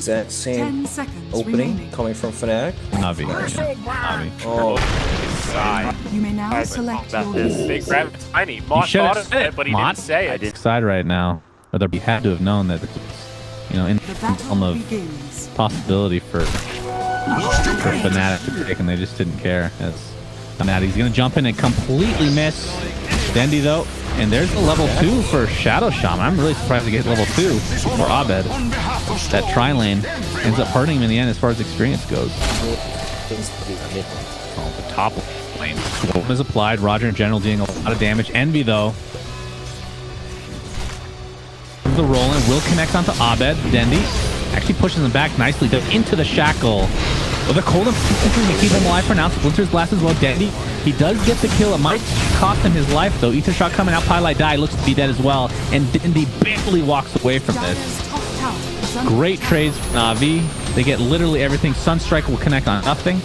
exact same 10 seconds opening remaining. coming from Fnatic. NaVi. Yeah. NaVi. Oh, You may now select your They lead. grabbed tiny. You Mott should thought have of said it, it, but he Mott. didn't say it. Side right now, or he had to have known that, in The battle on the begins. possibility for Fnatic to pick, and they just didn't care. As Fnatic's gonna jump in and completely miss Dendi though, and there's the level 2 for Shadow Shaman. I'm really surprised to get level 2 for Abed. That tri-lane ends up hurting him in the end as far as experience goes. Oh, the top lane. Swarm is applied. Roger in general doing a lot of damage. Envy though. The roll in will connect onto Abed. Dendi actually pushes him back nicely into the shackle. Well, the cold to keep him alive for now. Splinter's blast as well. Dendi, he does get the kill. It might cost him his life though. Ether shot coming out. Pylite die looks to be dead as well. And Dendi barely walks away from this. Dire's top tower is under Great trades from NaVi. They get literally everything. Sunstrike will connect on nothing.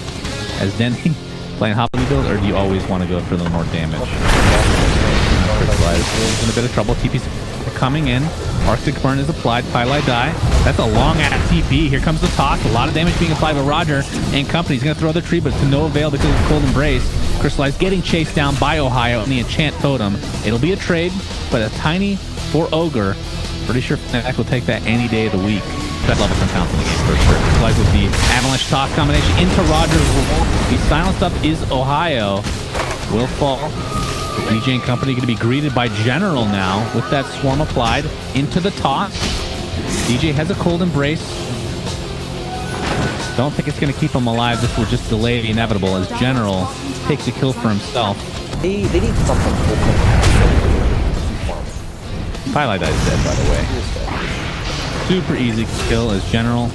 As Dendi playing Hoppy build, or do you always want to go for the more damage? Crystallized in a bit of trouble. TP's coming in. Arctic Burn is applied. Pylite die. That's a long ass TP. Here comes the toss. A lot of damage being applied by Roger and company. He's going to throw the tree, but to no avail because of Cold Embrace. Crystallized getting chased down by Ohio and the Enchant Totem. It'll be a trade, but a tiny for Ogre. Pretty sure Fnatic will take that any day of the week. That level can count in the game for sure. Crystallized with the Avalanche toss combination into Roger's wall. The silenced up is Ohio. Will fall. DJ and company going to be greeted by General now with that swarm applied into the toss. DJ has a Cold Embrace. Don't think it's going to keep him alive. This will just delay the inevitable as General takes a kill for himself. they need something to Pylite is dead, by the way. Super easy kill as General.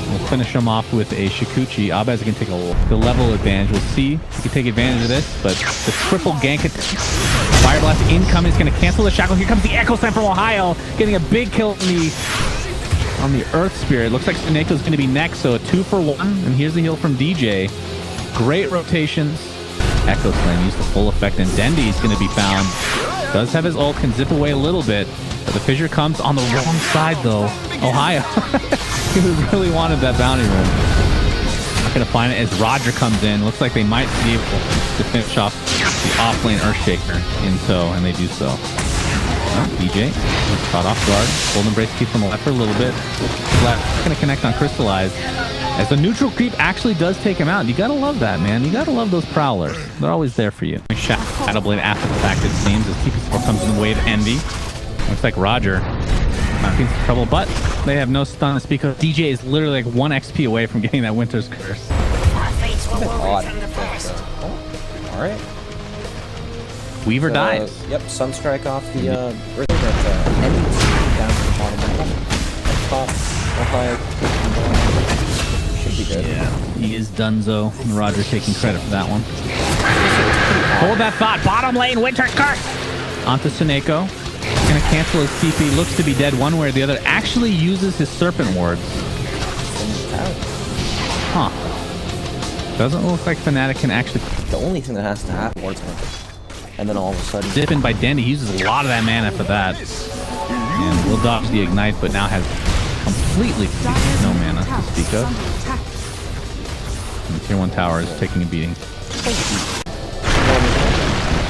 We'll finish him off with a Shikuchi. Abed's going to take the level advantage. We'll see if he can take advantage of this, but the triple gank attack. Fire Blast incoming is going to cancel the shackle. Here comes the Echo Slam from Ohio, getting a big kill on the Earth Spirit. Looks like Suneko's going to be next, so a 2-for-1. And here's the heal from DJ. Great rotations. Echo Slam used the full effect, and Dendi's going to be found. Does have his ult, can zip away a little bit, but the fissure comes on the wrong side though. Ohio. He really wanted that bounty room. Not going to find it as Roger comes in. Looks like they might be able to finish off the offlane Earthshaker in tow, and they do so. DJ caught off guard. Cold Embrace keeps him alive for a little bit. Left going to connect on Crystallize. As the neutral creep actually does take him out. You gotta love that, man. You gotta love those prowlers. They're always there for you. Shadow Blade after the fact, it seems, as TP4 comes in the way of Envy. Looks like Roger might be in some trouble, but they have no stun to speak of. DJ is literally like 1 XP away from getting that Winter's Curse. Alright. Weaver dies. Yep, Sunstrike off the Earth, Envy down to the bottom level. Top, Ohio. Should be good. Yeah, he is Dunzo. And Roger taking credit for that one. Hold that thought. Bottom lane, Winter's Curse. Onto Suneko. Gonna cancel his TP. Looks to be dead one way or the other. Actually uses his Serpent Wards. Huh. Doesn't look like Fnatic can actually... The only thing that has to happen is and then all of a sudden... Dip in by Dendi. He uses a lot of that mana for that. And will dodge the Ignite, but now has completely no mana to speak of. And the tier 1 tower is taking a beating.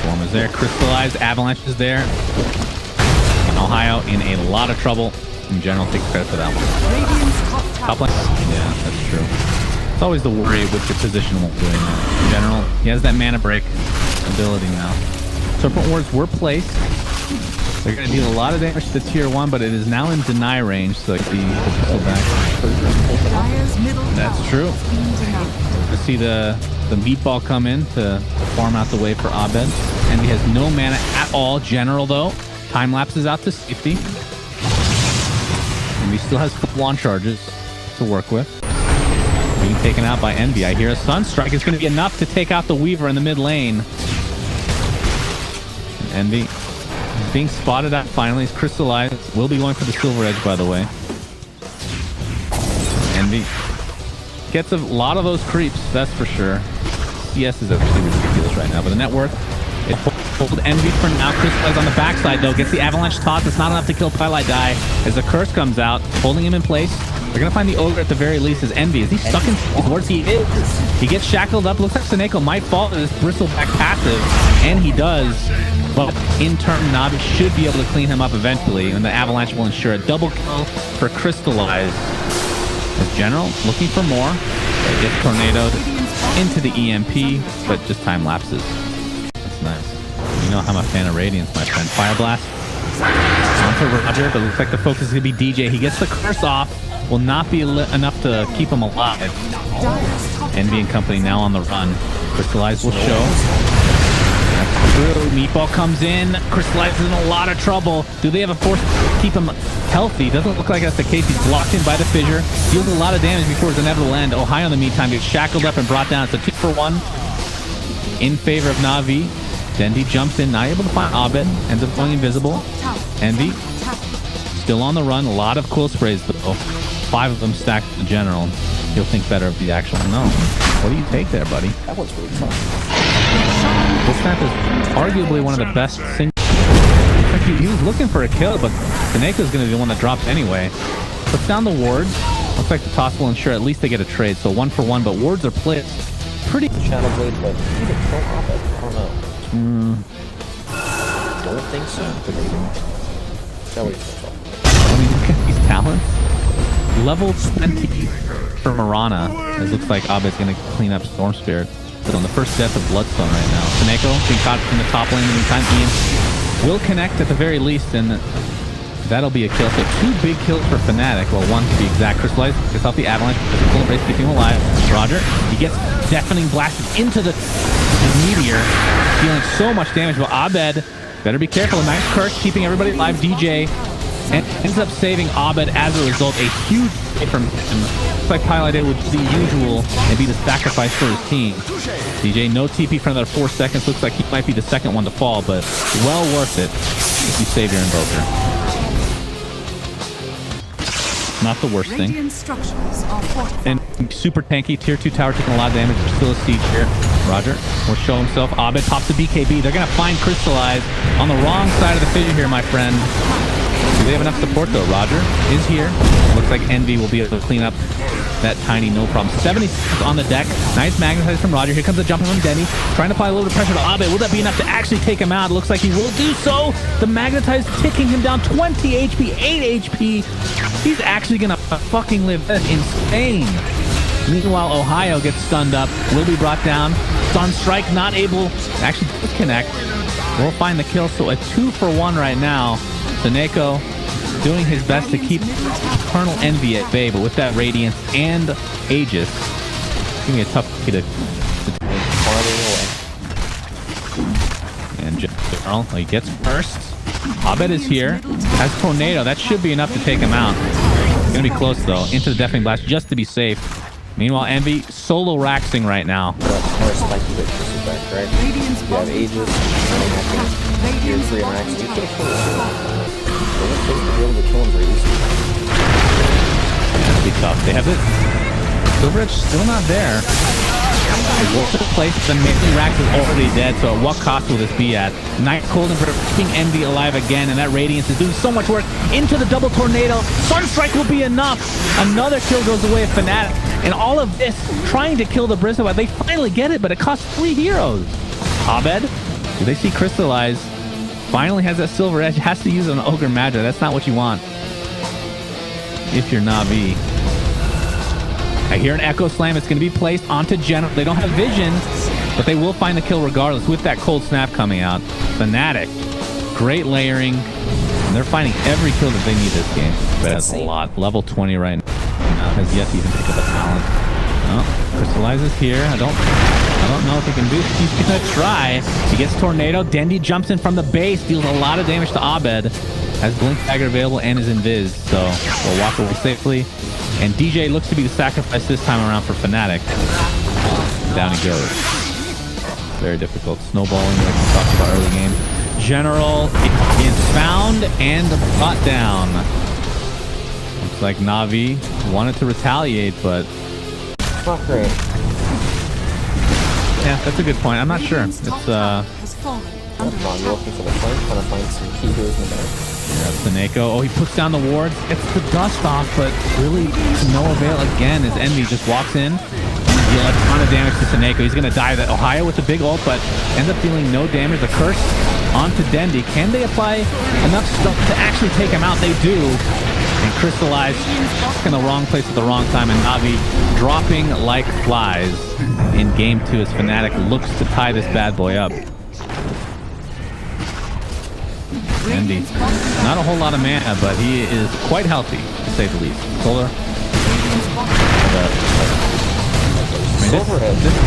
Swarm is there. Crystallized. Avalanche is there. And Ohio in a lot of trouble. In general, takes credit for that one. Top lane. Yeah, that's true. It's always the worry with the positional doing that. In general, he has that mana break ability now. Serpent Wards were placed. They're going to deal a lot of damage to tier 1, but it is now in deny range, so like the pistol back. That's true. To see the meatball come in to farm out the way for Abed. And he has no mana at all. General, though. Time lapses out to safety. And he still has full-on charges to work with. Being taken out by Envy. I hear a Sunstrike is going to be enough to take out the Weaver in the mid lane. And Envy is being spotted out finally. He's Crystallized. Will be going for the Silver Edge, by the way. Envy gets a lot of those creeps, that's for sure. CS is actually ridiculous right now, but the net worth, it pulled Envy for now. Crystallized on the backside, though. Gets the Avalanche toss. It's not enough to kill Pylite die as the curse comes out, holding him in place. They're gonna find the ogre at the very least. As Envy, is he stuck in his wards? He is. He gets shackled up. Looks like Seneko might fall to this bristleback passive, and he does. But in turn, NaVi should be able to clean him up eventually, and the avalanche will ensure a double kill for Crystallize. As General looking for more, but gets tornadoed into the EMP, but just time lapses. That's nice. You know I'm a fan of Radiance, my friend. Fire Blast onto Roger, but looks like the focus is gonna be DJ. He gets the curse off. Will not be enough to keep him alive. Envy and company now on the run. Crystallize will show. That's true. Meatball comes in. Crystallize is in a lot of trouble. Do they have a force to keep him healthy? Doesn't look like that's the case. He's blocked in by the fissure. Deals a lot of damage before his inevitable end. Ohio in the meantime gets shackled up and brought down. It's a 2-for-1 in favor of NaVi. Dendi jumps in, not able to find Abed. Ends up going invisible. Envy still on the run. A lot of quill sprays though. 5 of them stacked to the General. He'll think better of the actual. No. What do you take there, buddy? That was really tough. This snap is arguably one of the best things. He was looking for a kill, but Seneca's going to be the one that drops anyway. Puts down the wards. Looks like the toss will ensure at least they get a trade. So 1-for-1, but wards are placed pretty. Shadow Blade, but he didn't kill Abed. I don't know. Don't think so. That was I mean, look at these talents. Level 20 for Marana. It looks like Abed's going to clean up Storm Spirit. But on the first death of Bloodstone right now. Seneko being caught from the top lane in the meantime. Ian will connect at the very least, and that'll be a kill. So 2 big kills for Fnatic. Well, 1 to be exact. Crystallize gets off the avalanche. Full embrace keeping him alive. Roger, he gets deafening blasted into the meteor, dealing so much damage. But Abed better be careful. A nice curse keeping everybody alive. DJ and ends up saving Abed as a result. A huge hit from him. Looks like Pilot would do the usual and be the sacrifice for his team. DJ, no TP for another 4 seconds. Looks like he might be the second one to fall, but well worth it if you save your Invoker. Not the worst thing. And super tanky. Tier 2 tower taking a lot of damage. There's still a siege here. Roger will show himself. Abed pops the BKB. They're going to find Crystallize on the wrong side of the fissure here, my friend. Do they have enough support though? Roger is here. Looks like Envy will be able to clean up that tiny no problem. 76 on the deck. Nice magnetize from Roger. Here comes the jump from Denny. Trying to apply a little bit of pressure to Abed. Will that be enough to actually take him out? Looks like he will do so. The magnetize ticking him down 20 HP, 8 HP. He's actually going to fucking live. That's insane. Meanwhile, Ohio gets stunned up. Will be brought down. Sunstrike not able to actually disconnect. We'll find the kill. So a 2-for-1 right now. Seneko doing his best to keep Eternal Envy at bay, but with that Radiance and Aegis, it's gonna be a tough way to and General, he gets first. Abed is here, has Tornado. That should be enough to take him out. It's gonna be close though. Into the Deafening Blast just to be safe. Meanwhile, Envy solo raxing right now. More spiky with back, right? You have Aegis, Tier 3 and Rax. You could have killed him. To be able to kill him very easily. That'd be tough. They have it. Silver Edge still not there. Wolf in place, the mainly Rax is already dead, so at what cost will this be at? Night Cold and keeping Envy alive again, and that Radiance is doing so much work into the double tornado. Sunstrike will be enough. Another kill goes away of Fnatic, and all of this trying to kill the Bristle. They finally get it, but it costs 3 heroes. Abed, do they see Crystallize? Finally has that Silver Edge, has to use an Ogre Magi. That's not what you want if you're NaVi. I hear an Echo Slam. It's going to be placed onto General. They don't have vision, but they will find the kill regardless with that Cold Snap coming out. Fnatic, great layering. And they're finding every kill that they need this game. But that's a lot. Level 20 right now. Has yet to even pick up a talent. Oh, Crystallize is here. I don't know if he can do it. He's gonna try. He gets Tornado. Dendi jumps in from the base, deals a lot of damage to Abed. Has Blink Dagger available and is invis, so we'll walk away safely. And DJ looks to be the sacrifice this time around for Fnatic. Down he goes. Very difficult. Snowballing like we talked about early game. General is found and brought down. Looks like NaVi wanted to retaliate, but not great. Yeah, that's a good point. I'm not sure. It's You're looking for the flank, trying to find some key heroes in the back. That's Tsuneko. Oh, he puts down the ward. It's the dust off, but really to no avail again as Envy just walks in. Deal a ton of damage to Tsuneko. He's going to die to Ohio with the big ult, but ends up dealing no damage. The curse onto Dendi. Can they apply enough stuff to actually take him out? They do. And Crystallize in the wrong place at the wrong time, and NaVi dropping like flies in game 2 as Fnatic looks to tie this bad boy up. Dendi, not a whole lot of mana, but he is quite healthy, to say the least. Solar. This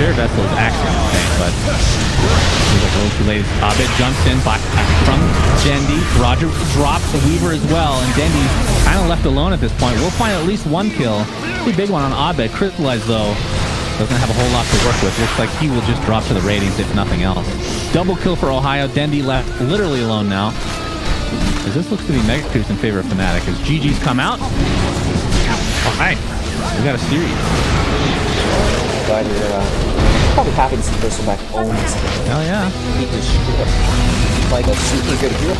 Bear Vessel is actually insane, but he's like a little too late. Abed jumps in from Dendi. Roger drops the Weaver as well, and Dendi kind of left alone at this point. We'll find at least one kill. Pretty big one on Abed. Crystallized, though, doesn't have a whole lot to work with. Looks like he will just drop to the ratings if nothing else. Double kill for Ohio. Dendi left literally alone now. As this looks to be mega creeps in favor of Fnatic as GG's come out. All right, we got a series. Glad you're probably happy to see Bristleback own this game. Hell yeah. He just like a super good hero.